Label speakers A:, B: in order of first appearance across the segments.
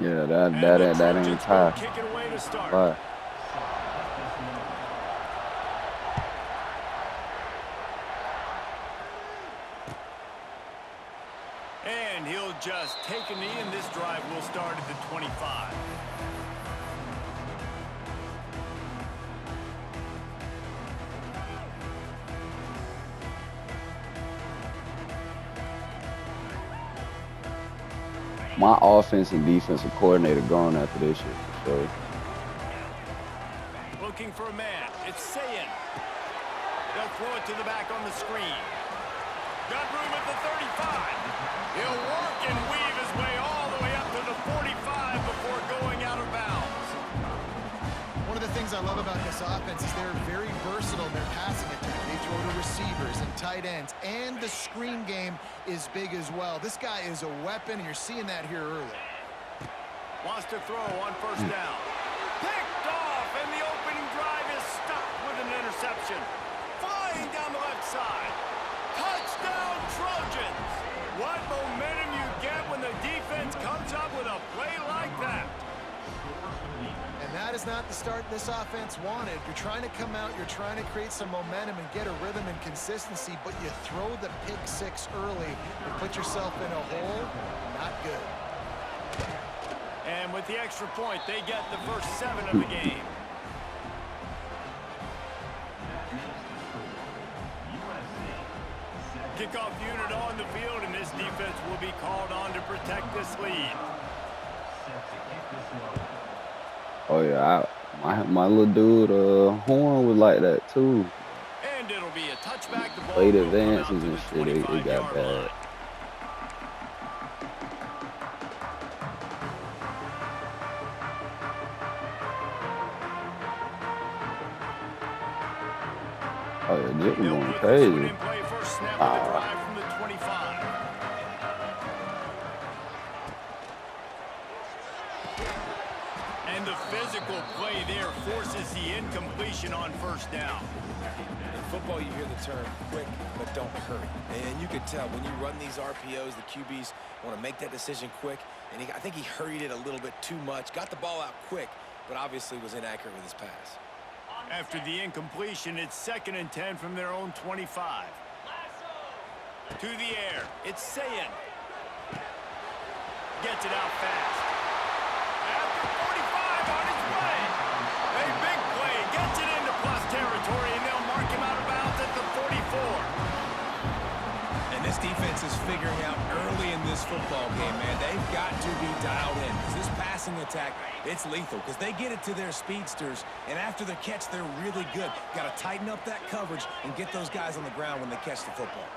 A: Yeah, that ain't high.
B: Kick it away to start.
A: But
B: And he'll just take a knee, and this drive will start at the 25.
A: my offense and defensive coordinator going after this shit for sure.
B: Looking for a man. It's Sayin. They'll throw it to the back on the screen. Got room at the 35. He'll work and weave his way all the way up to the 45 before going out of bounds.
C: One of the things I love about this offense is they're very versatile in their passing attack. They throw to receivers and tight ends, and the screen game is big as well. This guy is a weapon, and you're seeing that here early.
B: Wants to throw on first down. Picked off, and the opening drive is stopped with an interception. Flying down the left side. Touchdown, Trojans! What momentum you get when the defense comes up with a play like that.
C: And that is not the start this offense wanted. You're trying to come out, you're trying to create some momentum and get a rhythm and consistency, but you throw the pick six early and put yourself in a hole. Not good.
B: And with the extra point, they get the first 7 of the game. Kickoff unit on the field, and this defense will be called on to protect this lead.
A: Oh yeah, my little dude Horn was like that too.
B: And it'll be a touchback. The ball
A: Late
B: will come out
A: advances
B: to
A: and
B: the
A: shit, it
B: 25-yard
A: got bad.
B: line.
A: Oh yeah, Jit was
B: They'll
A: going
B: put this one
A: crazy.
B: in play first snap of the drive from the 25. And the physical play there forces the incompletion on first down.
D: In football, you hear the term quick, but don't hurry. And you can tell when you run these RPOs, the QBs want to make that decision quick. And I think he hurried it a little bit too much. Got the ball out quick, but obviously was inaccurate with his pass.
B: After the incompletion, it's 2nd and 10 from their own 25. To the air, it's Sayin. Gets it out fast. At the 45 on his way. A big play, gets it into plus territory, and they'll mark him out of bounds at the 44.
D: And this defense is figuring out early in this football game, man. They've got to be dialed in because this passing attack, it's lethal because they get it to their speedsters, and after the catch, they're really good. Got to tighten up that coverage and get those guys on the ground when they catch the football.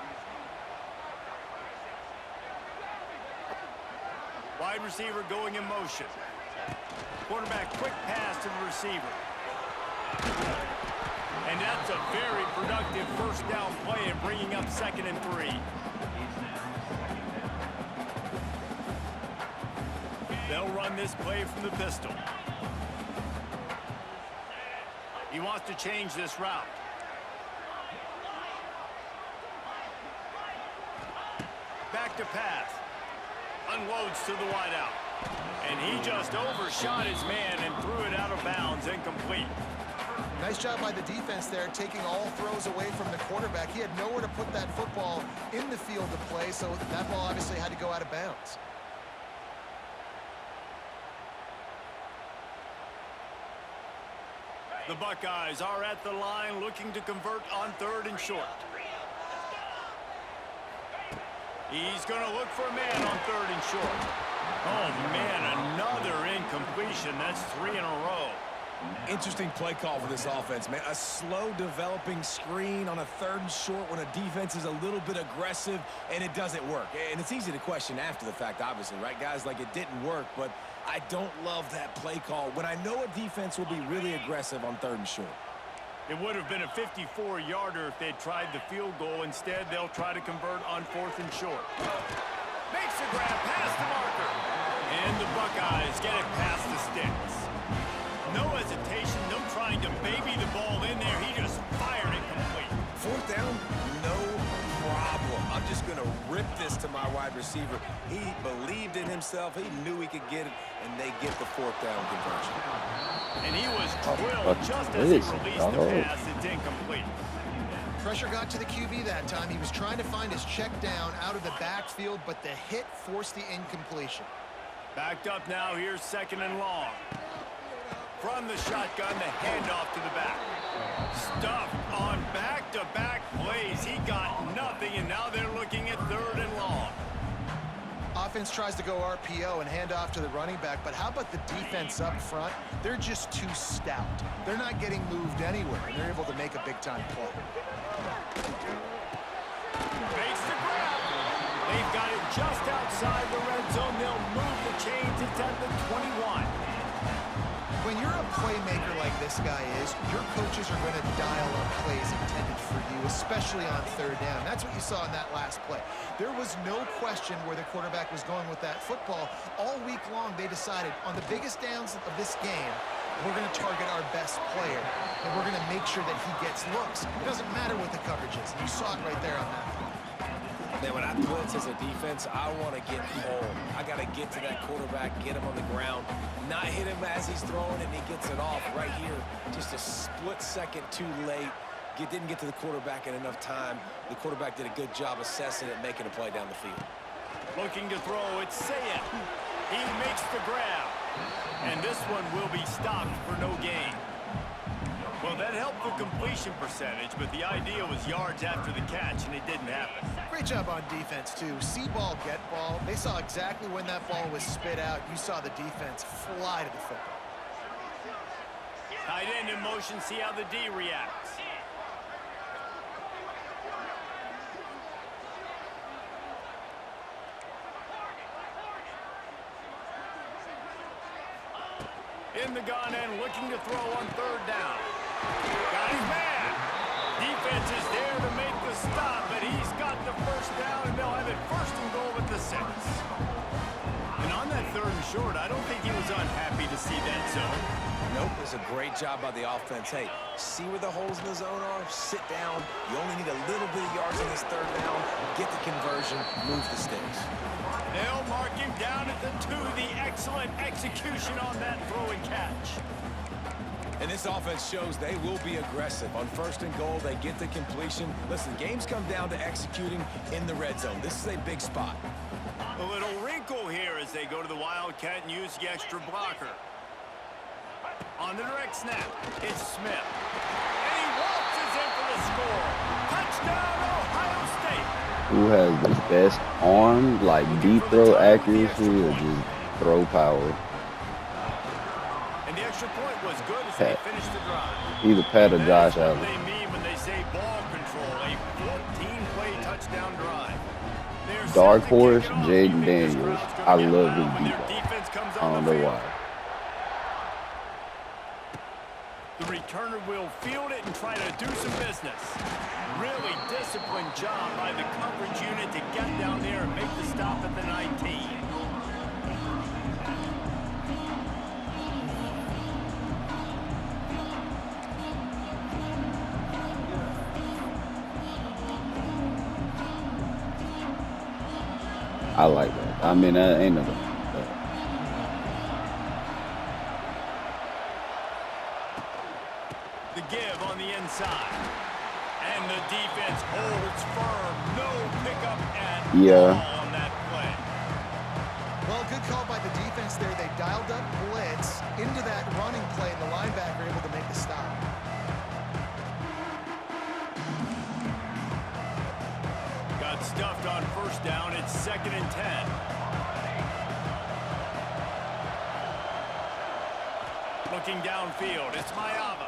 B: Wide receiver going in motion. Quarterback quick pass to the receiver. And that's a very productive first down play and bringing up 2nd and 3. They'll run this play from the pistol. He wants to change this route. Back to pass. Unloads to the wideout. And he just overshot his man and threw it out of bounds, incomplete.
C: Nice job by the defense there, taking all throws away from the quarterback. He had nowhere to put that football in the field to play, so that ball obviously had to go out of bounds.
B: The Buckeyes are at the line looking to convert on 3rd and short. He's going to look for a man on 3rd and short. Oh, man, another incompletion. That's 3 in a row.
D: Interesting play call for this offense, man. A slow developing screen on a 3rd and short when a defense is a little bit aggressive and it doesn't work. And it's easy to question after the fact, obviously, right, guys? Like, it didn't work, but I don't love that play call when I know a defense will be really aggressive on 3rd and short.
B: It would have been a 54-yarder if they'd tried the field goal. Instead, they'll try to convert on 4th and short. Makes a grab past the marker. And the Buckeyes get it past the sticks. No hesitation, no trying to baby the ball in there. He just fired it complete.
D: 4th down, no problem. I'm just going to rip this to my wide receiver. receiver. He believed in himself. He knew he could get it, and they get the 4th down conversion.
B: And he was drilled just as he released the pass. It's incomplete.
C: Pressure got to the QB that time. He was trying to find his check down out of the backfield, but the hit forced the incompletion.
B: Backed up now. Here's 2nd and long. From the shotgun, the handoff to the back. Stuffed on back-to-back plays. He got nothing, and now they're looking at 3rd and long.
C: Offense tries to go RPO and hand off to the running back, but how about the defense up front? They're just too stout. They're not getting moved anywhere, and they're able to make a big-time play.
B: Makes the grab. They've got it just outside the red zone. They'll move the chains. It's at the 21.
C: When you're a playmaker like this guy is, your coaches are going to dial up plays intended for you, especially on 3rd down. That's what you saw in that last play. There was no question where the quarterback was going with that football. All week long, they decided on the biggest downs of this game, we're going to target our best player, and we're going to make sure that he gets looks. It doesn't matter what the coverage is. You saw it right there on that play.
D: Man, when I blitz as a defense, I want to get home. I got to get to that quarterback, get him on the ground, not hit him as he's throwing, and he gets it off right here. Just a split second too late. Didn't get to the quarterback in enough time. The quarterback did a good job assessing it, making a play down the field.
B: Looking to throw, it's Sayet. He makes the grab. And this one will be stopped for no gain. Well, that helped the completion percentage, but the idea was yards after the catch, and it didn't happen.
C: Great job on defense, too. See ball, get ball. They saw exactly when that ball was spit out. You saw the defense fly to the football.
B: Tight end in motion, see how the D reacts. In the gun and looking to throw on 3rd down. Got his man. Defense is there to make the stop, but he's got the 1st down, and they'll have it 1st and goal at the 6. And on that 3rd and short, I don't think he was unhappy to see that zone.
D: Nope, it's a great job by the offense. Hey, see where the holes in the zone are? Sit down. You only need a little bit of yards on this 3rd down. Get the conversion, move the sticks.
B: They'll mark him down at the 2. The excellent execution on that throw and catch.
D: And this offense shows they will be aggressive. On 1st and goal, they get the completion. Listen, games come down to executing in the red zone. This is a big spot.
B: A little wrinkle here as they go to the Wildcat and use the extra blocker. On the direct snap, it's Smith. And he waltzes in for the score. Touchdown, Ohio State.
A: Who has the best arm, like deep throw accuracy, or just throw power?
B: And the extra point was good as they finished the drive.
A: Either Pat or Josh
B: Allen.
A: Allen.
B: They mean when they say ball control, a 14-play touchdown drive.
A: Dark horse, Jaden Daniels. I love his defense. I don't know why.
B: The returner will field it and try to do some business. Really disciplined job by the coverage unit to get down there and make the stop at the 19.
A: I like that. I mean, that ain't nothing.
B: The give on the inside. And the defense holds firm. No pickup at all on that play.
C: Well, good call by the defense there. They dialed up blitz into that running play, and the linebacker able to make the stop.
B: Got stuffed on 1st down. It's 2nd and 10. Looking downfield, it's Mayava.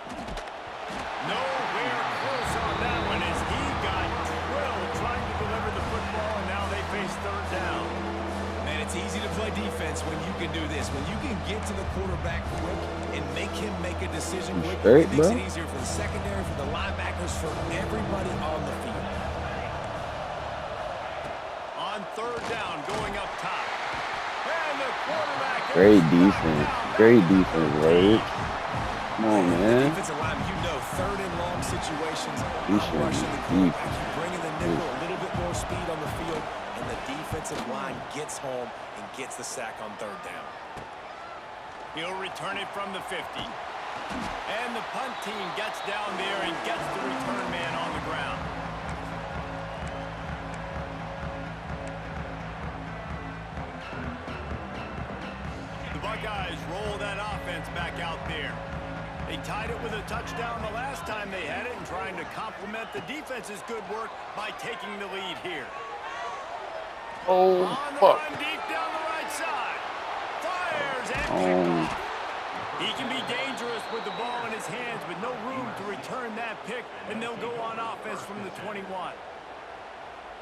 B: Nowhere close on that one as he got drilled trying to deliver the football, and now they face 3rd down.
D: Man, it's easy to play defense when you can do this. When you can get to the quarterback quick and make him make a decision quick, it makes it easier for the secondary, for the linebackers, for everybody on the field.
B: On 3rd down, going up top. And the quarterback.
A: Great defense. Great defense, right? Come on,
D: The
A: man.
D: defensive line, you know, third and long situations,
A: You
D: I'm
A: should
D: rushing the
A: be deep.
D: quarterback. You bring in the nickel, a little bit more speed on the field, and the defensive line gets home and gets the sack on third down.
B: He'll return it from the 50. And the punt team gets down there and gets the return man on the ground. The Buckeyes roll that offense back out there. They tied it with a touchdown the last time they had it and trying to complement the defense's good work by taking the lead here.
A: Oh,
B: On the
A: fuck.
B: run deep down the right side. Fires and
A: Oh.
B: kickoff. He can be dangerous with the ball in his hands, but no room to return that pick, and they'll go on offense from the 21.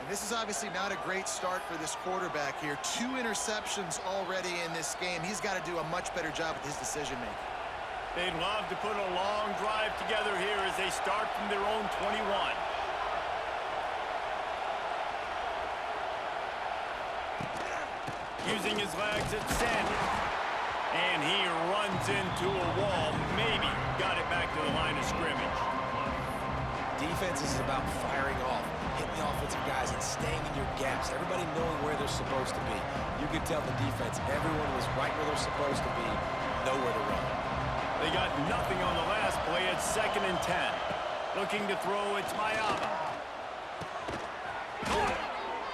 C: And this is obviously not a great start for this quarterback here. 2 interceptions already in this game. He's got to do a much better job with his decision-making.
B: They'd love to put a long drive together here as they start from their own 21. Using his legs, it's Sanders. And he runs into a wall. Maybe got it back to the line of scrimmage.
D: Defense is about firing off, hitting the offensive guys, and staying in your gaps. Everybody knowing where they're supposed to be. You could tell the defense, everyone was right where they're supposed to be, nowhere to run.
B: They got nothing on the last play. It's 2nd and 10. Looking to throw, it's Mayava.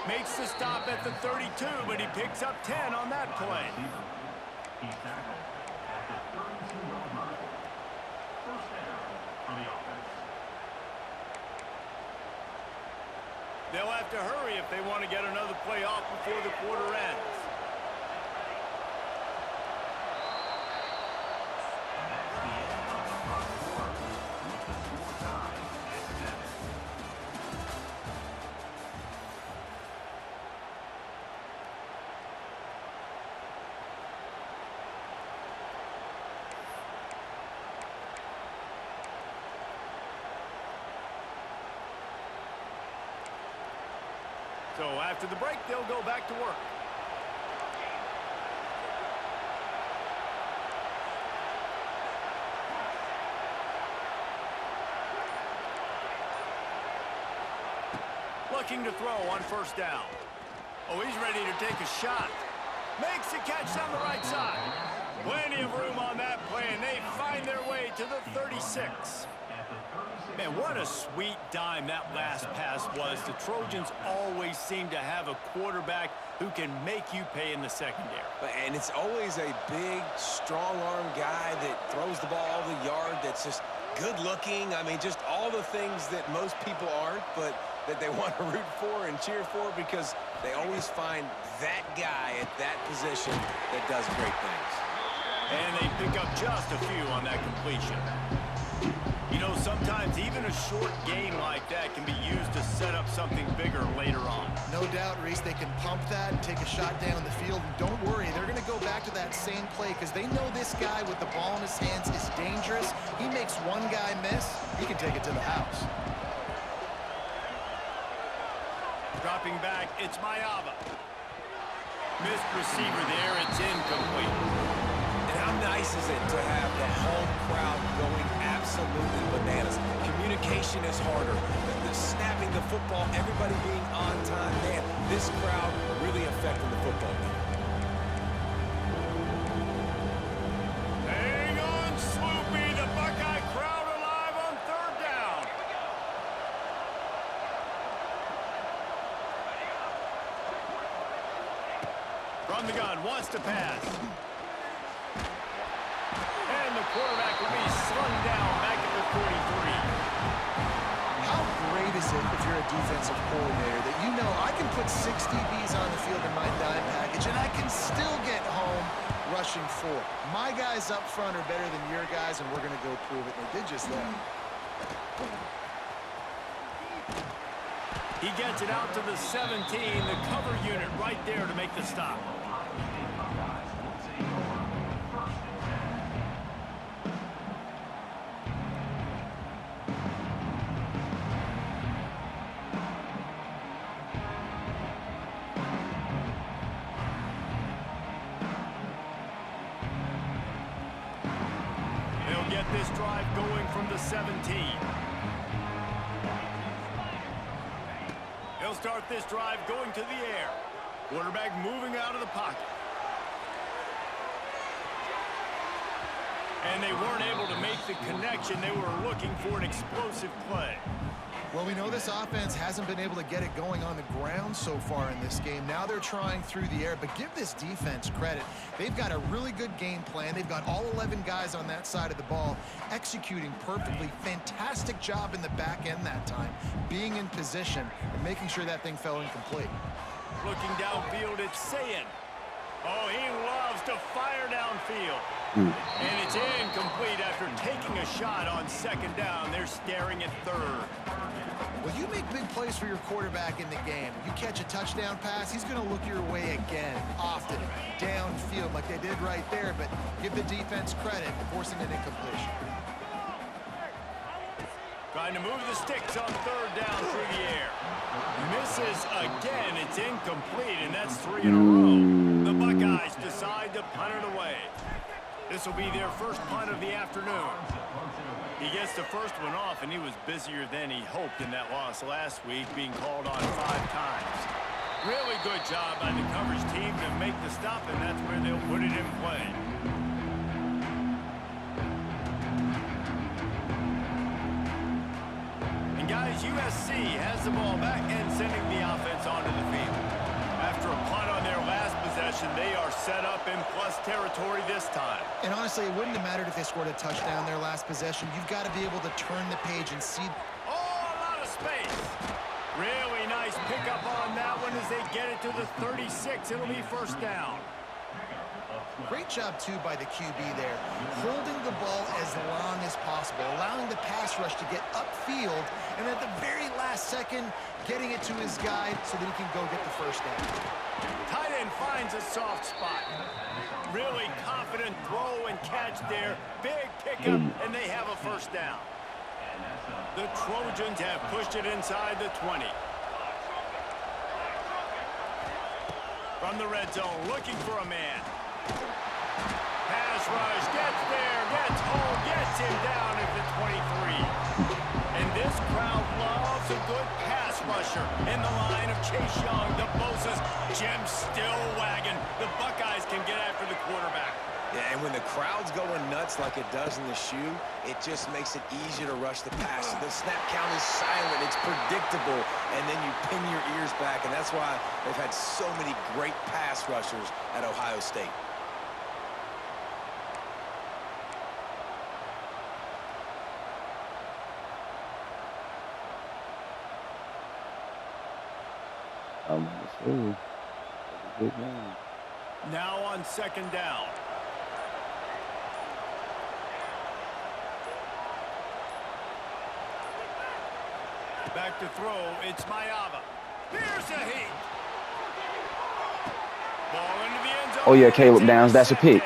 B: Makes the stop at the 32, but he picks up 10 on that play. They'll have to hurry if they want to get another play off before the quarter ends. So after the break, they'll go back to work. Looking to throw on 1st down. Oh, he's ready to take a shot. Makes the catch down the right side. Plenty of room on that play, and they find their way to the 36. Man, what a sweet dime that last pass was. The Trojans always seem to have a quarterback who can make you pay in the secondary.
D: And it's always a big, strong-arm guy that throws the ball all the yard, that's just good-looking. I mean, just all the things that most people aren't, but that they want to root for and cheer for, because they always find that guy at that position that does great things.
B: And they pick up just a few on that completion. You know, sometimes even a short game like that can be used to set up something bigger later on.
C: No doubt, Reese, they can pump that and take a shot down the field. And don't worry, they're going to go back to that same play because they know this guy with the ball in his hands is dangerous. He makes one guy miss, he can take it to the house.
B: Dropping back, it's Mayava. Missed receiver there, it's incomplete.
D: And how nice is it to have the home crowd going absolutely bananas? Communication is harder. The snapping the football, everybody being on time. Man, this crowd really affecting the football game.
B: Hang on, Sloopy. The Buckeye crowd alive on 3rd down. From the gun, wants to pass. And the quarterback will be slung down back at the 43.
C: How great is it if you're a defensive coordinator that you know I can put 6 DBs on the field in my dime package and I can still get home rushing 4. My guys up front are better than your guys, and we're going to go prove it. And they did just that.
B: He gets it out to the 17, the cover unit right there to make the stop. this drive going from the 17. He'll start this drive going to the air. Quarterback moving out of the pocket. And they weren't able to make the connection. They were looking for an explosive play.
C: Well, we know this offense hasn't been able to get it going on the ground so far in this game. Now they're trying through the air, but give this defense credit. They've got a really good game plan. They've got all 11 guys on that side of the ball executing perfectly. Fantastic job in the back end that time, being in position and making sure that thing fell incomplete.
B: Looking downfield, it's Sayin. Oh, he loves to fire downfield. And it's incomplete after taking a shot on second down. They're staring at third.
C: Well, you make big plays for your quarterback in the game. You catch a touchdown pass, he's going to look your way again, often, downfield like they did right there. But give the defense credit, forcing an incompletion.
B: Trying to move the sticks on third down through the air. Misses again. It's incomplete, and that's 3 in a row. The Buckeyes decide to punt it away. This will be their first punt of the afternoon. He gets the first one off, and he was busier than he hoped in that loss last week, being called on 5 times. Really good job by the coverage team to make the stop, and that's where they'll put it in play. And guys, USC has the ball back and sending the offense onto the field. After a punt on their last possession, they are set up in plus territory this time.
C: And honestly, it wouldn't have mattered if they scored a touchdown their last possession. You've got to be able to turn the page and see.
B: Oh, a lot of space. Really nice pickup on that one as they get it to the 36. It'll be first down.
C: Great job, too, by the QB there, holding the ball as long as possible, allowing the pass rush to get upfield, and at the very last second, getting it to his guy so that he can go get the first down.
B: Tight end finds a soft spot. Really confident throw and catch there. Big pickup, and they have a first down. The Trojans have pushed it inside the 20. From the red zone, looking for a man. Pass rush, gets there, gets home, gets him down at the 23. And this crowd loves a good pass rusher in the line of Chase Young, the Bosa's, Jim still wagging. The Buckeyes can get after the quarterback.
D: Yeah, and when the crowd's going nuts like it does in the shoe, it just makes it easier to rush the pass. The snap count is silent, it's predictable, and then you pin your ears back, and that's why they've had so many great pass rushers at Ohio State.
A: Good game.
B: Now on second down. Back to throw, it's Mayava. Here's a heat. Ball into the end zone.
A: Oh, yeah, Caleb Downs. That's a pick.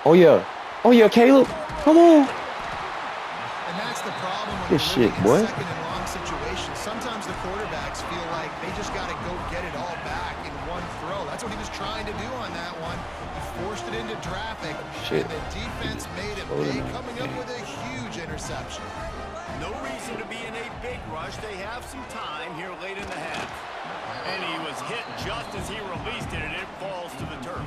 A: Oh, yeah. Oh, yeah, Caleb. Come on.
C: And that's the problem when
A: Good shit, boy.
C: second and long situations. Sometimes the quarterbacks feel like they just got to go get it all back in one throw. That's what he was trying to do on that one. He forced it into traffic.
A: Shit.
C: And the defense made it big, coming up with a huge interception.
B: No reason to be in a big rush. They have some time here late in the half. And he was hit just as he released it, and it falls to the turf.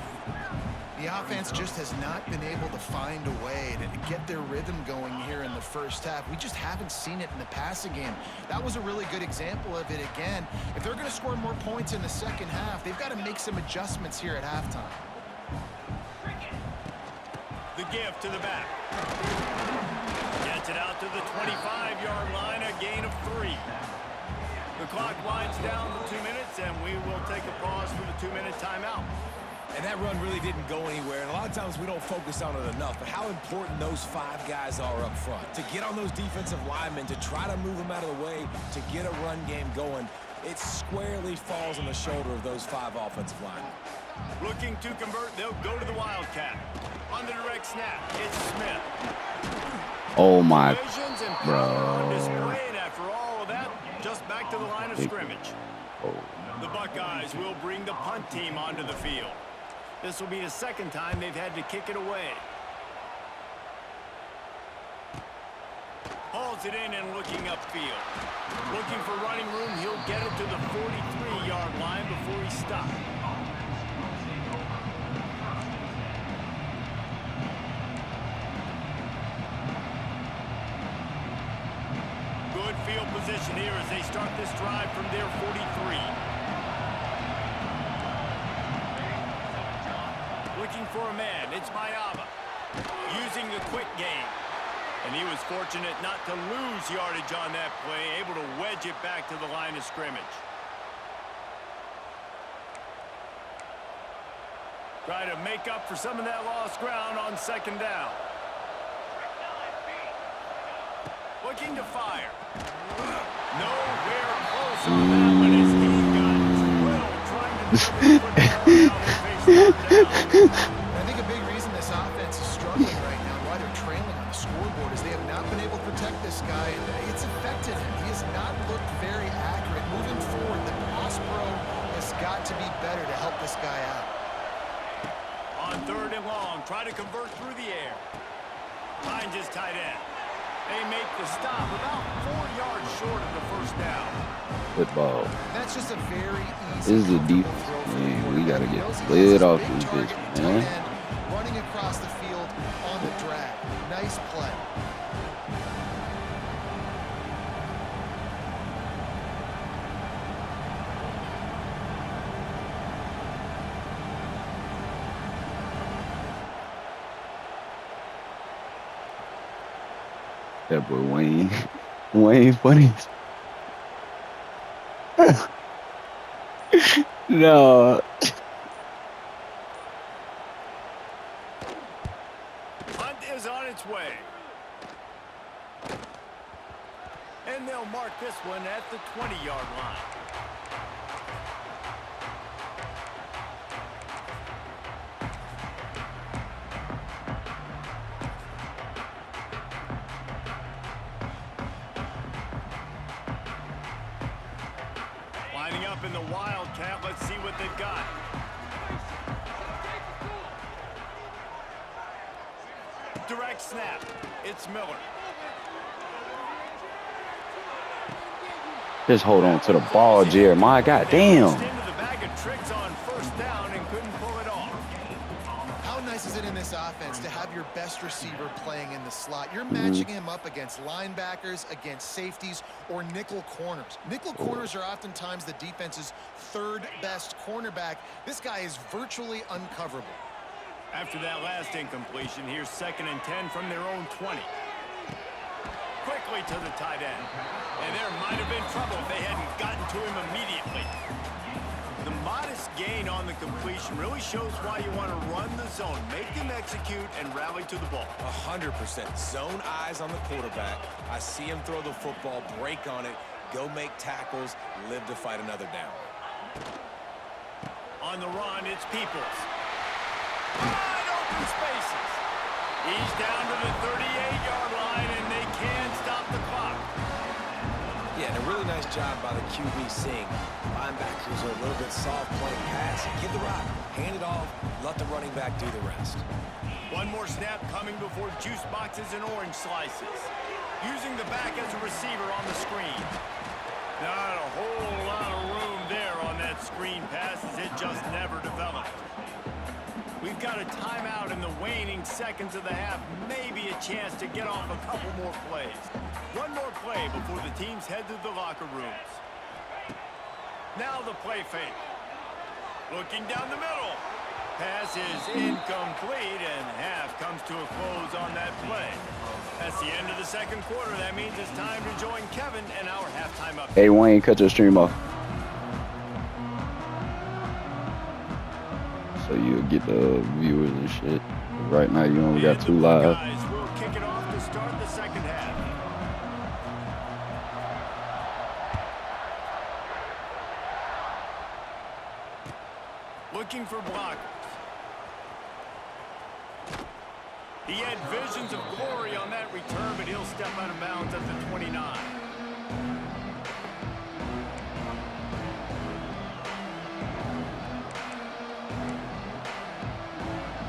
C: The offense just has not been able to find a way to get their rhythm going here in the first half. We just haven't seen it in the passing game. That was a really good example of it again. If they're going to score more points in the second half, they've got to make some adjustments here at halftime.
B: The give to the back. Gets it out to the 25-yard line, a gain of 3. The clock winds down to 2 minutes, and we will take a pause for the 2-minute timeout.
D: And that run really didn't go anywhere, and a lot of times we don't focus on it enough, but how important those 5 guys are up front. To get on those defensive linemen, to try to move them out of the way, to get a run game going, it squarely falls on the shoulder of those 5 offensive linemen.
B: Looking to convert, they'll go to the Wildcat. On the direct snap, it's Smith.
A: Oh, my.
B: Visions and power on display, and after all of that, just back to the line of scrimmage.
A: Oh.
B: The Buckeyes will bring the punt team onto the field. This will be the second time they've had to kick it away. throws it in and looking upfield. Looking for running room, he'll get it to the 43-yard line before he stops. Good field position here as they start this drive from their 43. Looking for a man, it's Mayava. Using the quick game. And he was fortunate not to lose yardage on that play, able to wedge it back to the line of scrimmage. Try to make up for some of that lost ground on second down. Looking to fire. Nowhere close on that one as he got drilled trying to deliver the football.
C: I think a big reason this offense is struggling right now, why they're trailing on the scoreboard, is they have not been able to protect this guy, and it's affected him. He has not looked very accurate. Moving forward, the pass pro has got to be better to help this guy out.
B: On third and long, try to convert through the air. Finds his tight end. They make the stop about 4 yards short of the first down.
A: Football.
C: That's just a very easy.
A: This is a deep. Man, we gotta get slid off this bitch, man.
C: Running across the field on the drag. Nice play.
A: That boy Wayne funny. No.
B: Hunt is on its way. And they'll mark this one at the 20-yard line. Lining up in the Wildcat. Let's see what they've got. Direct snap. It's Miller.
A: Just hold on to the ball, Jeremiah. Goddamn.
B: Into the bag of tricks on first down and couldn't pull it off.
C: How nice is it in this offense to have your best receiver playing in the slot? You're matching him up against linebackers, against safeties, or nickel corners. Nickel corners are oftentimes the defense's third best cornerback. This guy is virtually uncoverable.
B: After that last incompletion, here's 2nd and 10 from their own 20. Quickly to the tight end. And there might have been trouble if they hadn't gotten to him immediately. The modest gain on the completion really shows why you want to run the zone, make them execute, and rally to the ball.
D: 100%. Zone eyes on the quarterback. I see him throw the football, break on it, go make tackles, live to fight another down.
B: On the run, it's Peoples. Wide open spaces. He's down to the 38-yard line, and they can stop the clock.
D: Yeah, and a really nice job by the QB seeing linebackers are a little bit soft playing pass. Give the rock, hand it off, let the running back do the rest.
B: One more snap coming before juice boxes and orange slices. Using the back as a receiver on the screen. Not a whole lot of room there on that screen pass as it just never developed. We've got a timeout in the waning seconds of the half. Maybe a chance to get off a couple more plays. One more play before the teams head to the locker rooms. Now the play fake. Looking down the middle. Pass is incomplete, and half comes to a close on that play. That's the end of the second quarter. That means it's time to join Kevin and our halftime update.
A: Hey Wayne, cut your stream off. So you'll get the viewers and shit. Right now you only got 2 live.
B: Guys will kick it off to start the second half. Looking for blockers. He had visions of glory on that return, but he'll step out of bounds at the 29.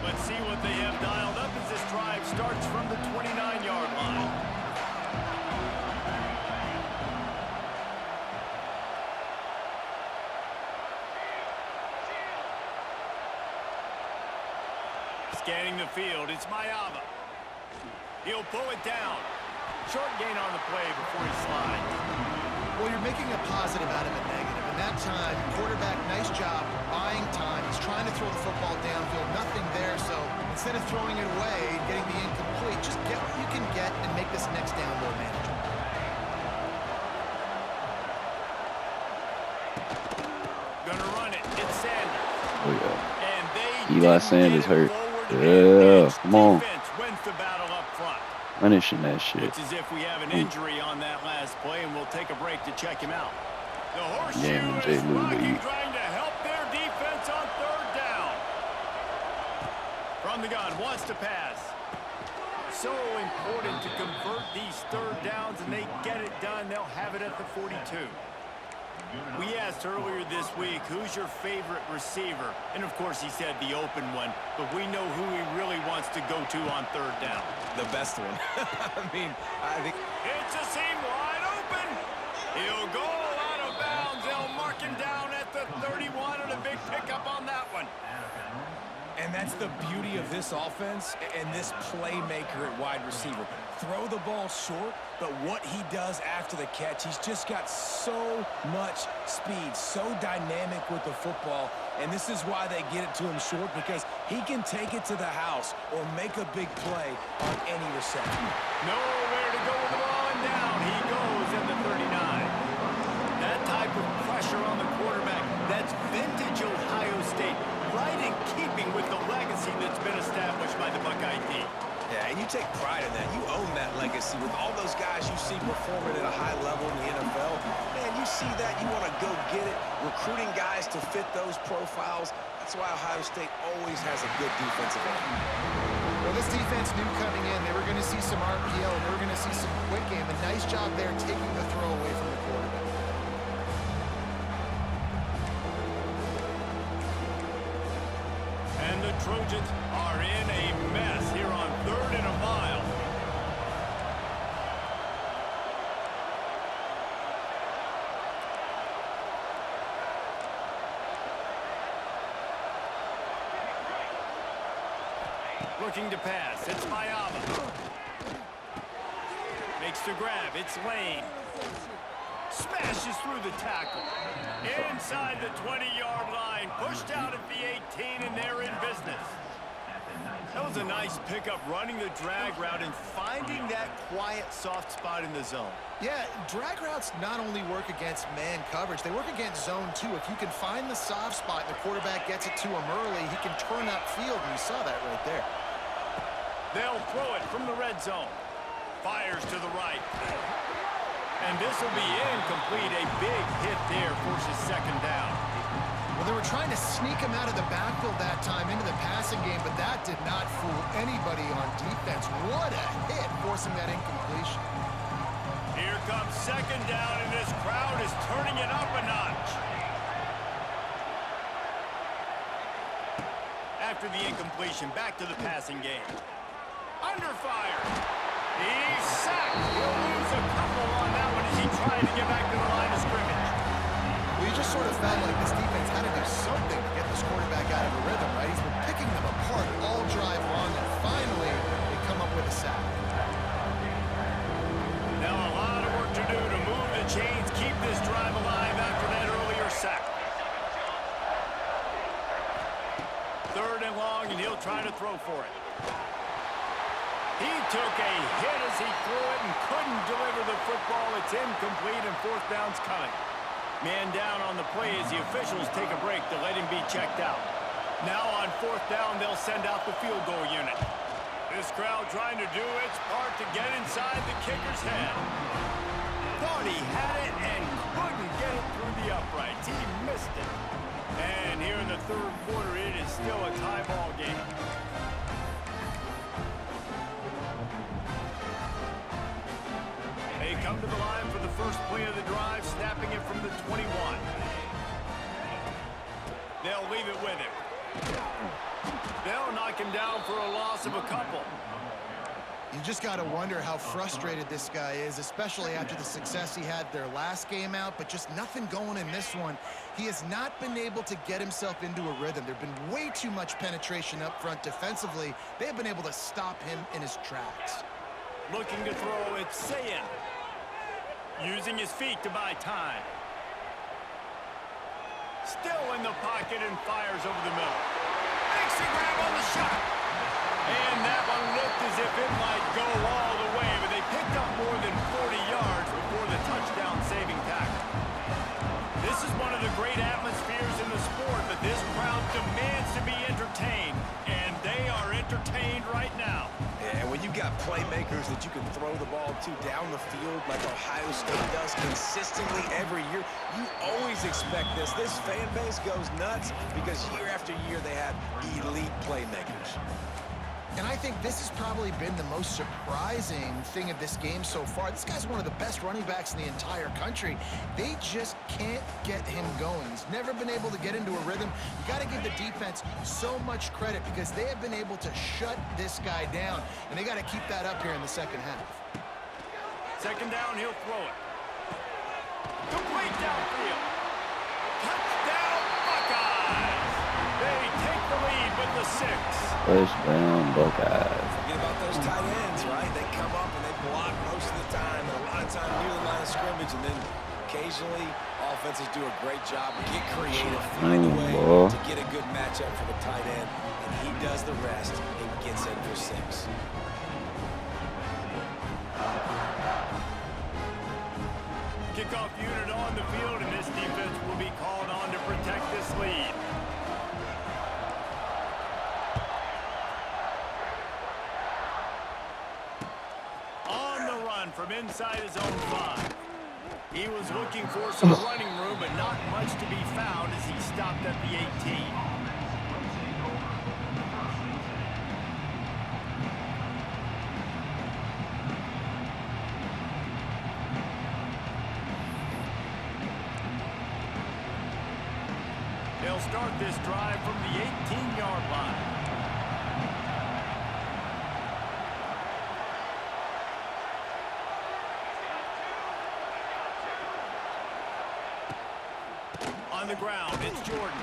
B: Let's see what they have dialed up as this drive starts from the 29-yard line. Scanning the field, it's Mayava. He'll pull it down. Short gain on the play before he slides.
C: Well, you're making a positive out of a negative. In that time, quarterback, nice job buying time. He's trying to throw the football downfield. Nothing there, so instead of throwing it away and getting the incomplete, just get what you can get and make this next down more manageable.
B: Gonna run it. It's Sanders.
A: Oh, yeah.
B: And they
A: Eli Sanders hurt. Yeah, come on.
B: Defense wins the battle up front.
A: Finishing that shit.
B: It's as if we have an injury on that last play, and we'll take a break to check him out. The horseshoe
A: Yeah,
B: is rocking, trying to help their defense on third down. From the gun, wants to pass. So important to convert these third downs, and they get it done. They'll have it at the 42. We asked earlier this week, who's your favorite receiver? And, of course, he said the open one. But we know who he really wants to go to on third down.
D: The best one. I mean, I think...
B: It's a seam wide open. He'll go out of bounds. They'll mark him down at the 31 and a big pickup on that one.
D: And that's the beauty of this offense and this playmaker at wide receiver. Throw the ball short, but what he does after the catch, he's just got so much speed, so dynamic with the football. And this is why they get it to him short, because he can take it to the house or make a big play on any reception.
B: Nowhere to go with the ball, and down he goes at the 39. That type of pressure on the quarterback, that's vintage Ohio State, right in keeping with the legacy that's been established by the Buckeye team.
D: Yeah, and you take pride in that. You own that legacy with all those guys you see performing at a high level in the NFL. Man, you see that, you want to go get it, recruiting guys to fit those profiles. That's why Ohio State always has a good defensive end.
C: Well, this defense knew coming in they were going to see some RPO, they were going to see some quick game. A nice job there taking the throw away from the quarterback.
B: And the Trojans are in a mess here on 3rd and a mile. Looking to pass. It's Mayava. Makes the grab. It's Lane. Smashes through the tackle. Inside the 20-yard line. Pushed out at the 18, and they're in business. That was a nice pickup, running the drag route and finding that quiet, soft spot in the zone.
C: Yeah, drag routes not only work against man coverage, they work against zone too. If you can find the soft spot and the quarterback gets it to him early, he can turn upfield, and you saw that right there.
B: They'll throw it from the red zone. Fires to the right. And this will be incomplete. A big hit there forces second down.
C: Well, they were trying to sneak him out of the backfield that time into the passing game, but that did not fool anybody on defense. What a hit, forcing that incompletion.
B: Here comes second down, and this crowd is turning it up a notch. After the incompletion, back to the passing game. Under fire. He's sacked. He'll lose a couple on that one as he tried to get back to the line of scrimmage.
C: Well, you just sort of felt like this defense had to do something to get this quarterback out of a rhythm, right? He's been picking them apart all drive long, and finally they come up with a sack.
B: Now a lot of work to do to move the chains, keep this drive alive after that earlier sack. 3rd and long, and he'll try to throw for it. He took a hit as he threw it and couldn't deliver the football. It's incomplete, and 4th down's coming. Man down on the play as the officials take a break to let him be checked out. Now on 4th down, they'll send out the field goal unit. This crowd trying to do its part to get inside the kicker's head. Thought he had it and couldn't get it through the uprights. He missed it. And here in the 3rd quarter, it is still a tie ball game. They come to the line for the first play of the drive, snapping it from the 21. They'll leave it with him. They'll knock him down for a loss of a couple.
C: You just got to wonder how frustrated this guy is, especially after the success he had their last game out, but just nothing going in this one. He has not been able to get himself into a rhythm. There's been way too much penetration up front defensively. They've been able to stop him in his tracks.
B: Looking to throw, it's Sayin. Using his feet to buy time. Still in the pocket and fires over the middle. Makes a grab on the shot. And that one looked as if it might go all the way, but they picked up more than 40 yards before the touchdown-saving tackle. This is one of the great atmospheres in the sport, but this crowd demands to be entertained, and they are entertained right now.
D: And when you've got playmakers that you can throw the ball to down the field like Ohio State does consistently every year, you always expect this. This fan base goes nuts because year after year they have elite playmakers.
C: And I think this has probably been the most surprising thing of this game so far. This guy's one of the best running backs in the entire country. They just can't get him going. He's never been able to get into a rhythm. You got to give the defense so much credit because they have been able to shut this guy down, and they got to keep that up here in the second half.
B: Second down, he'll throw it. Complete downfield. Touchdown, Buckeyes! They take the lead with the 6.
A: Touchdown, Buckeyes.
D: Forget about those tight ends, right? They come up and they block most of the time, and a lot of time near the line of scrimmage, and then occasionally offenses do a great job, get creative, find a way to get a good matchup for the tight end, and he does the rest and gets in for 6.
B: Kickoff unit on the field, and this defense will be called on to protect this lead. From inside his own 5. He was looking for some running room, but not much to be found as he stopped at the 18. They'll start this drive from the 18-yard line. On the ground, it's Jordan.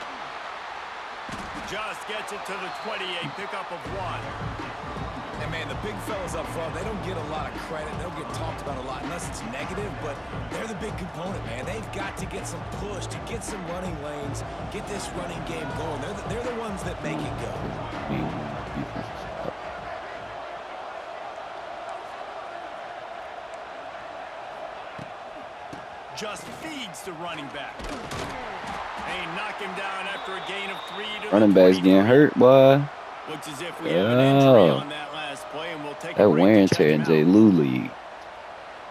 B: Just gets it to the 28, pickup of 1.
D: And man, the big fellas up front, they don't get a lot of credit. They don't get talked about a lot unless it's negative, but they're the big component, man. They've got to get some push, to get some running lanes, get this running game going. They're the ones that make it go.
B: Just feeds the running back. They knock him down after a gain of 3 to
A: Running backs getting hurt, boy.
B: Looks as if we have an injury on that last play, and we'll take
A: that
B: a break
A: wear and
B: to
A: tear
B: check
A: in
B: him
A: J.
B: out.
A: Lou League.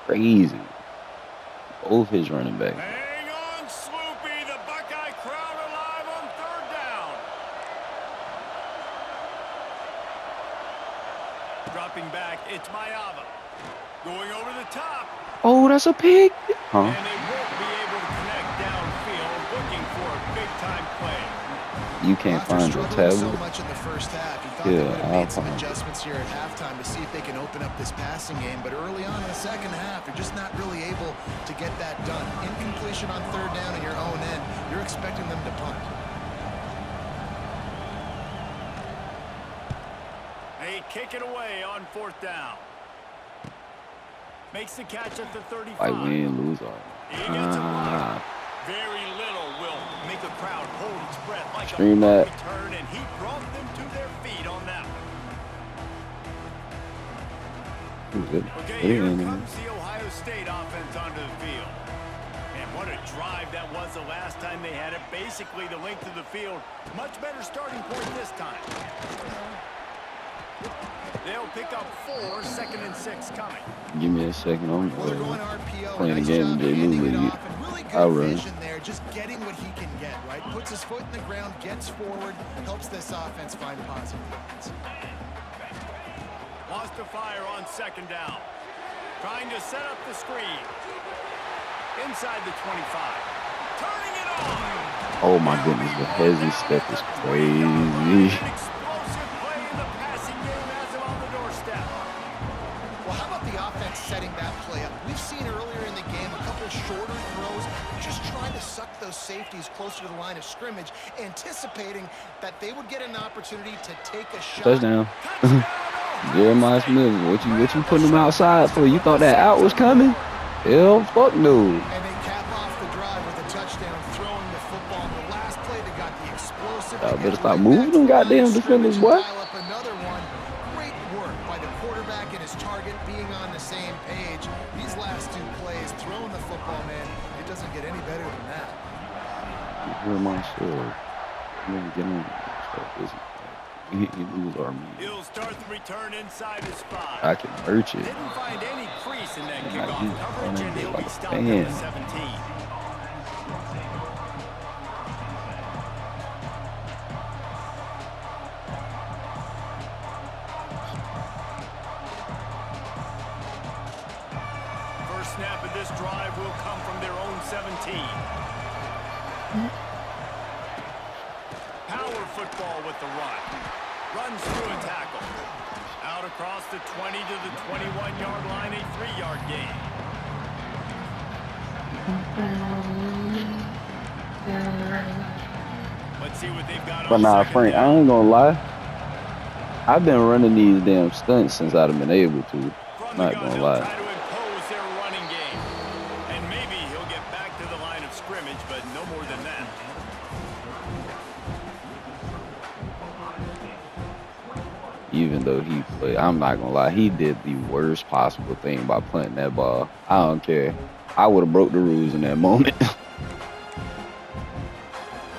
A: Crazy. Both his running backs.
B: Hang on, Sloopy. The Buckeye crowd alive on 3rd down. Dropping back, it's Mayava. Going over the top.
A: Oh, that's a pick. Huh?
B: And they won't be able to connect downfield, looking for a big-time play.
A: You can't
C: After
A: find a
C: struggling so
A: tablet.
C: much in the first half, you thought
A: Yeah,
C: they would have made some
A: I'll find it.
C: adjustments here at halftime to see if they can open up this passing game. But early on in the second half, they're just not really able to get that done. Incompletion on 3rd down in your own end, you're expecting them to punt.
B: They kick it away on 4th down. Makes the catch at the 35.
A: Like win, lose all.
B: He gets a block. Very little will make a crowd hold its breath like
A: Stream
B: a
A: that.
B: return, and he brought them to their feet on that one. Okay, here comes the Ohio State offense onto the field. And what a drive that was the last time they had it. Basically the length of the field. Much better starting point this time. They'll pick up 4, 2nd and 6 coming.
A: Give me a second. I'm
C: Well, they're going RPO.
A: playing
C: Nice
A: the game
C: job
A: in J. Lou
C: handing it
A: League.
C: off, and really
A: I'll
C: good
A: run.
C: vision there, just getting what he can get, right? Puts his foot in the ground, gets forward, helps this offense find positive points.
B: Lost to fire on 2nd down. Trying to set up the screen. Inside the 25. Turning it on.
A: Oh my goodness, the hezzy step is crazy.
B: Explosive play in the passing game has him on the doorstep.
C: We've seen earlier in the game a couple shorter throws, just trying to suck those safeties closer to the line of scrimmage, anticipating that they would get an opportunity to take a shot.
A: Touchdown. Jeremiah Smith, what you putting him outside for? You thought that out was coming? Hell, fuck no.
C: And they cap off the drive with a touchdown, throwing the football in the last play. They got the explosive.
A: Y'all better stop moving them goddamn defenders, boy.
C: Up another one. Great work by the quarterback and his target being on the same page. These last two plays, throwing the football, man, it doesn't get any better than that.
A: Jeremiah Smith. Get on. Start busy.
B: He'll start the return inside his spot.
A: I can hurt you.
B: Didn't find any crease in that
A: Yeah,
B: kickoff coverage, and he'll be stopped at
A: man.
B: the 17. First snap of this drive will come from their own 17. Power football with the run. Runs through a tackle. Out across the 20 to the 21-yard line, a 3-yard gain. Let's see what they've got
A: But
B: on
A: nah,
B: second
A: Frank, I
B: down.
A: ain't gonna lie. I've been running these damn stunts since I've been able to.
B: From
A: Not
B: the gun,
A: gonna
B: they'll
A: lie.
B: try to impose their running game. And maybe he'll get back to the line of scrimmage, but no more than that.
A: Even though he played, I'm not gonna lie, he did the worst possible thing by punting that ball. I don't care. I would have broke the rules in that moment.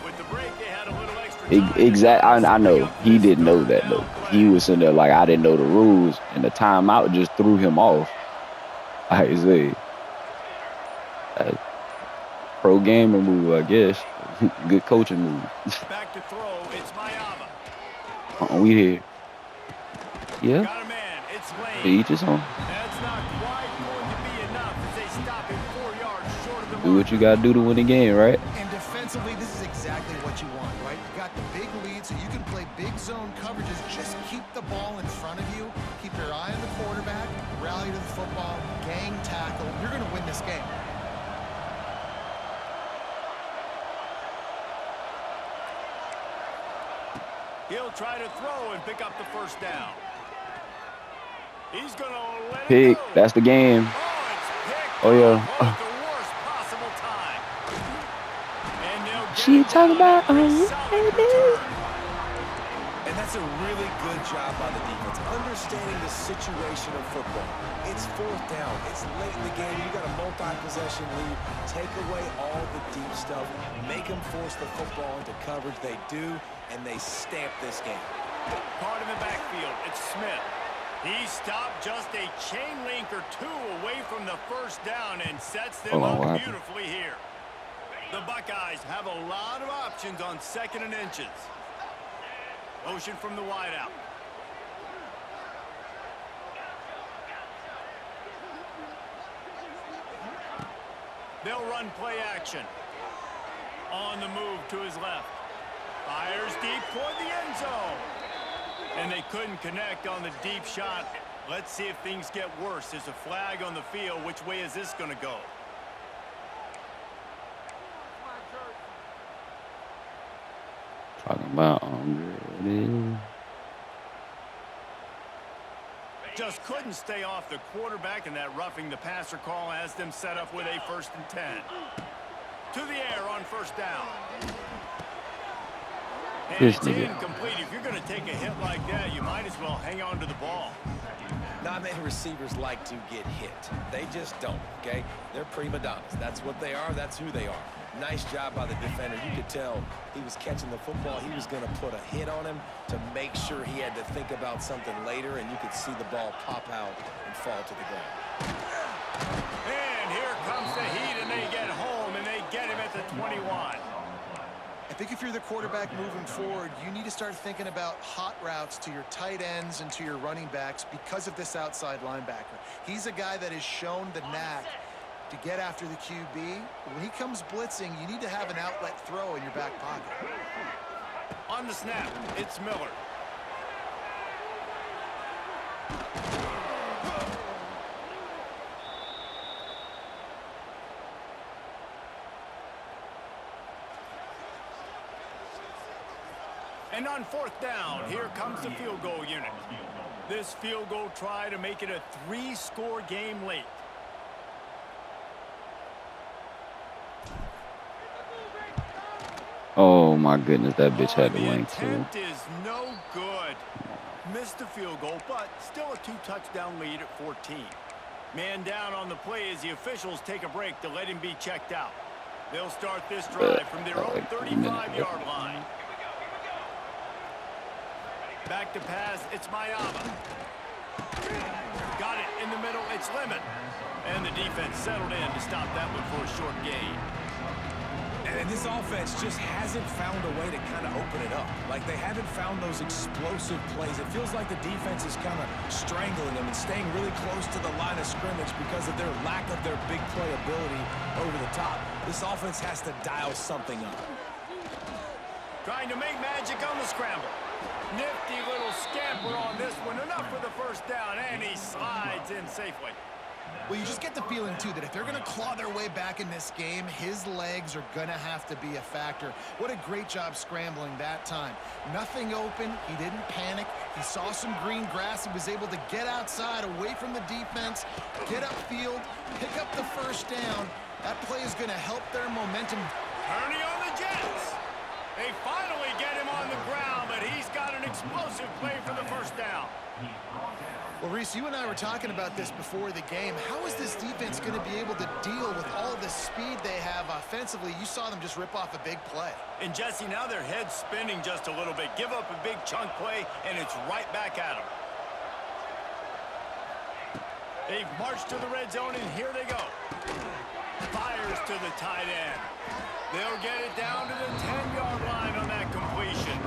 B: With the break, they had a little extra time.
A: Exactly. I know he didn't know that though. He was sitting there like I didn't know the rules, and the timeout just threw him off. I say, pro gamer move, I guess. Good coaching move.
B: Back to throw, it's Mayava.
A: We here. Yeah.
B: Got a man, it's
A: To
B: Lane.
A: each his own.
B: That's not quite going to be enough as they stop him 4 yards short of the
A: Do what you gotta do to win the game, right?
C: And defensively, this is exactly what you want, right? You got the big lead, so you can play big zone coverages. Just keep the ball in front of you. Keep your eye on the quarterback. Rally to the football. Gang tackle. You're going to win this game.
B: He'll try to throw and pick up the first down. He's going to let
A: Pick.
B: it go.
A: That's the game.
B: Oh, it's picked
A: Oh, yeah.
B: off at the worst possible time. And they'll get
A: She
B: it
A: talking
B: down
A: about
B: after a
A: baby.
B: solid return.
D: And that's a really good job by the defense, understanding the situation of football. It's fourth down. It's late in the game. You got a multi-possession lead. Take away all the deep stuff. Make them force the football into coverage. They do, and they stamp this game.
B: Caught in the backfield. It's Smith. He stopped just a chain link or two away from the first down and sets them
A: Hold on,
B: up
A: what happened?
B: beautifully here. The Buckeyes have a lot of options on 2nd and inches. Motion from the wideout. They'll run play action. On the move to his left. Fires deep toward the end zone. And they couldn't connect on the deep shot. Let's see if things get worse. There's a flag on the field. Which way is this going to go?
A: Talking about
B: Just couldn't stay off the quarterback, and that roughing the passer call has them set up with a 1st and 10. To the air on first down. And
A: This
B: it's
A: nigga.
B: incomplete. If you're going to take a hit like that, you might as well hang on to the ball.
D: Not many receivers like to get hit. They just don't, okay? They're prima donnas. That's what they are. That's who they are. Nice job by the defender. You could tell he was catching the football. He was going to put a hit on him to make sure he had to think about something later, and you could see the ball pop out and fall to the ground.
B: And here comes the heat, and they get home, and they get him at the 21.
C: I think if you're the quarterback moving forward, you need to start thinking about hot routes to your tight ends and to your running backs because of this outside linebacker. He's a guy that has shown the knack to get after the QB. When he comes blitzing, you need to have an outlet throw in your back pocket.
B: On the snap, it's Miller. And on 4th down, here comes the field goal unit. This field goal try to make it a 3-score game late.
A: Oh my goodness, that bitch had the length too.
B: The attempt is no good. Missed the field goal, but still a 2-touchdown lead at 14. Man down on the play as the officials take a break to let him be checked out. They'll start this drive from their own 35-yard line. Back to pass, it's Mayama. Got it in the middle, it's Lemon. And the defense settled in to stop that one for a short gain.
D: And this offense just hasn't found a way to kind of open it up. Like, they haven't found those explosive plays. It feels like the defense is kind of strangling them and staying really close to the line of scrimmage because of their lack of their big play ability over the top. This offense has to dial something up.
B: Trying to make magic on the scramble. Nifty little scamper on this one. Enough for the first down, and he slides in safely.
C: Well, you just get the feeling, too, that if they're going to claw their way back in this game, his legs are going to have to be a factor. What a great job scrambling that time. Nothing open. He didn't panic. He saw some green grass. He was able to get outside, away from the defense, get upfield, pick up the first down. That play is going to help their momentum.
B: Ernie on the Jets. They finally get him on the ground, but he's got an explosive play for the first down.
C: Well, Reese, you and I were talking about this before the game. How is this defense going to be able to deal with all the speed they have offensively? You saw them just rip off a big play.
B: And, Jesse, now their head's spinning just a little bit. Give up a big chunk play, and it's right back at them. They've marched to the red zone, and here they go. Fires to the tight end. They'll get it down to the 10-yard line on that completion.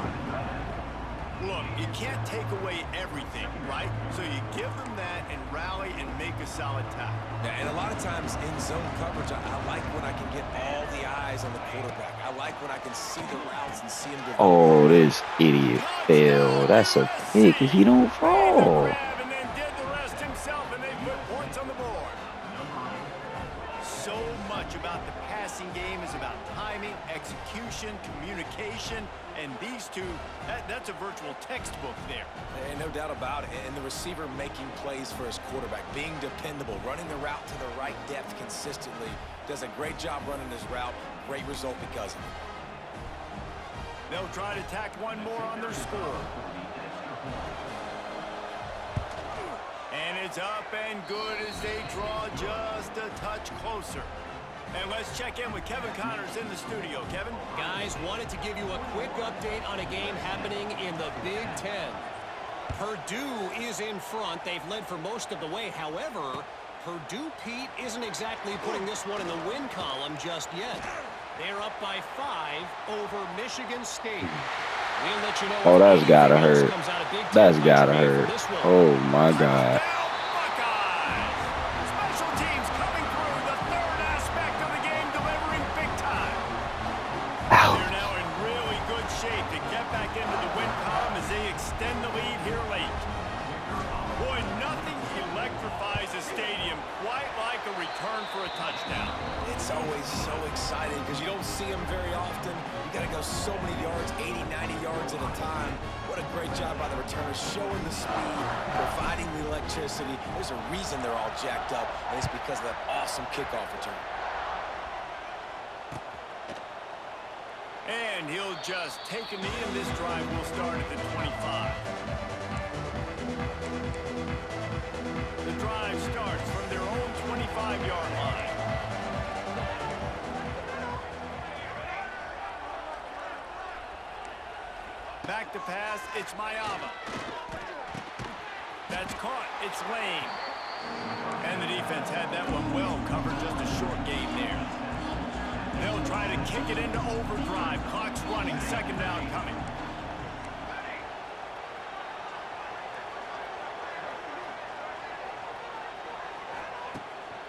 B: Look, you can't take away everything, right? So you give them that and rally and make a solid tackle.
D: Yeah, and a lot of times in zone coverage, I like when I can get all the eyes on the quarterback. I like when I can see the routes and see him develop.
A: Oh, this idiot fell. That's a pick if he don't fall.
B: And then did the rest himself, and they put points on the board. So much about the passing game is about timing, execution, communication, and these two, that's a virtual textbook there.
D: And no doubt about it. And the receiver making plays for his quarterback, being dependable, running the route to the right depth consistently. Does a great job running his route. Great result because of it.
B: They'll try to tack one more on their score. And it's up and good as they draw just a touch closer. And let's check in with Kevin Connors in the studio. Kevin?
E: Guys, wanted to give you a quick update on a game happening in the Big Ten. Purdue is in front. They've led for most of the way. However, Purdue, Pete, isn't exactly putting this one in the win column just yet. They're up by 5 over Michigan State. We'll let you know.
A: Oh, that's gotta hurt. That's gotta hurt. Oh, my God.
B: They're now in really good shape to get back into the win column as they extend the lead here late. Boy, nothing electrifies a stadium quite like a return for a touchdown.
D: It's always so exciting because you don't see them very often. You got to go so many yards, 80, 90 yards at a time. What a great job by the returners, showing the speed, providing the electricity. There's a reason they're all jacked up, and it's because of that awesome kickoff return.
B: And he'll just take a knee, and this drive will start at the 25. The drive starts from their own 25-yard line. Back to pass, it's Mayama. That's caught, it's Lane. And the defense had that one well covered, just a short gain there. They'll try to kick it into overdrive. Clock's running. Second down coming.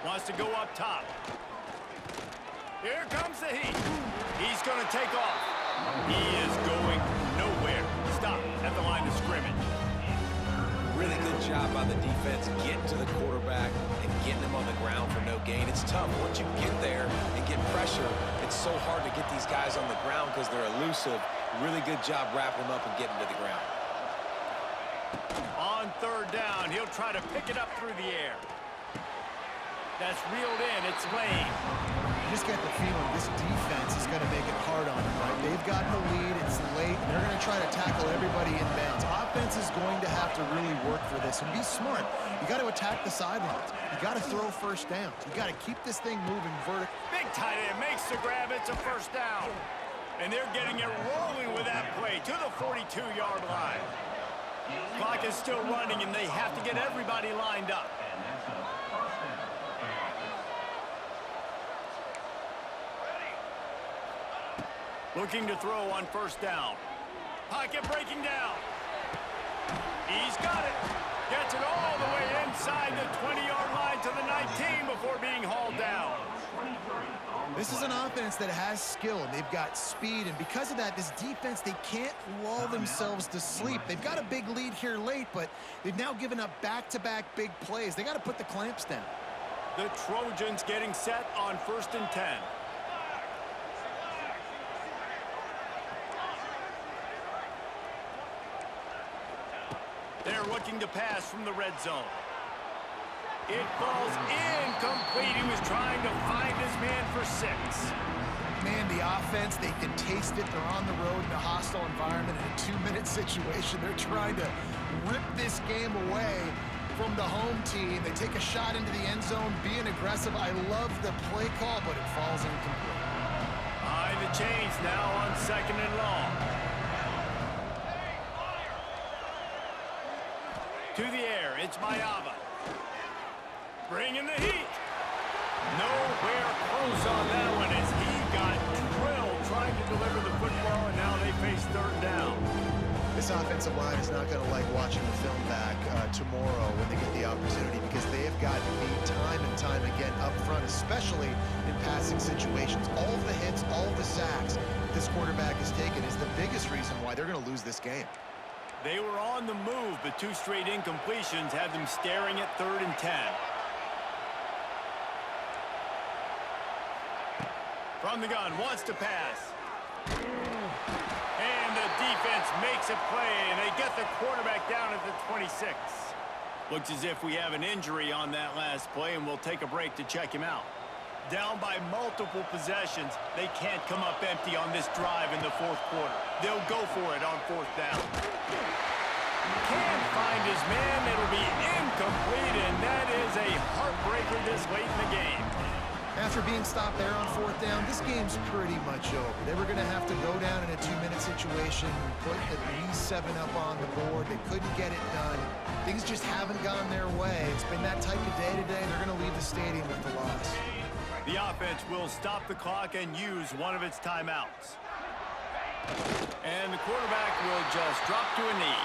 B: Wants to go up top. Here comes the heat. He's going to take off. He is going nowhere. Stop at the line of scrimmage.
D: Really good job by the defense getting to the quarterback and getting him on the ground for no gain. It's tough. Once you get there and get pressure, it's so hard to get these guys on the ground because they're elusive. Really good job wrapping them up and getting to the ground.
B: On third down, he'll try to pick it up through the air. That's reeled in. It's Lane.
C: You just get the feeling this defense is going to make it hard on them, right? They've gotten the lead. It's late. And they're going to try to tackle everybody in bounds. Offense is going to have to really work for this and be smart. You got to attack the sidelines. You got to throw first downs. You got to keep this thing moving vertically.
B: Big tight end makes the grab. It's a first down. And they're getting it rolling with that play to the 42-yard line. Clock is still running, and they have to get everybody lined up. Looking to throw on first down. Pocket breaking down. He's got it. Gets it all the way inside the 20-yard line to the 19 before being hauled down.
C: This is an offense that has skill, and they've got speed, and because of that, this defense, they can't lull themselves to sleep. They've got a big lead here late, but they've now given up back-to-back big plays. They got to put the clamps down.
B: The Trojans getting set on 1st and 10. They're looking to pass from the red zone. It falls incomplete. He was trying to find his man for 6.
C: Man, the offense, they can taste it. They're on the road in a hostile environment in a 2-minute situation. They're trying to rip this game away from the home team. They take a shot into the end zone, being aggressive. I love the play call, but it falls incomplete.
B: Behind the chains now on 2nd and long. To the air, it's Mayava. Bringing the heat. Nowhere close on that one as he got drilled trying to deliver the football, and now they face 3rd down.
C: This offensive line is not going to like watching the film back tomorrow when they get the opportunity because they have gotten beat time and time again up front, especially in passing situations. All of the hits, all of the sacks this quarterback has taken is the biggest reason why they're going to lose this game.
B: They were on the move, but 2 straight incompletions had them staring at 3rd and 10. From the gun, wants to pass. And the defense makes a play, and they get the quarterback down at the 26. Looks as if we have an injury on that last play, and we'll take a break to check him out. Down by multiple possessions, they can't come up empty on this drive in the 4th quarter. They'll go for it on 4th down. Can't find his man. It'll be incomplete, and that is a heartbreaker this late in the game.
C: After being stopped there on 4th down, this game's pretty much over. They were going to have to go down in a 2-minute situation, put at least 7 up on the board. They couldn't get it done. Things just haven't gone their way. It's been that type of day today. They're going to leave the stadium with the loss.
B: The offense will stop the clock and use one of its timeouts. And the quarterback will just drop to a knee.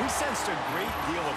B: We sensed a great deal of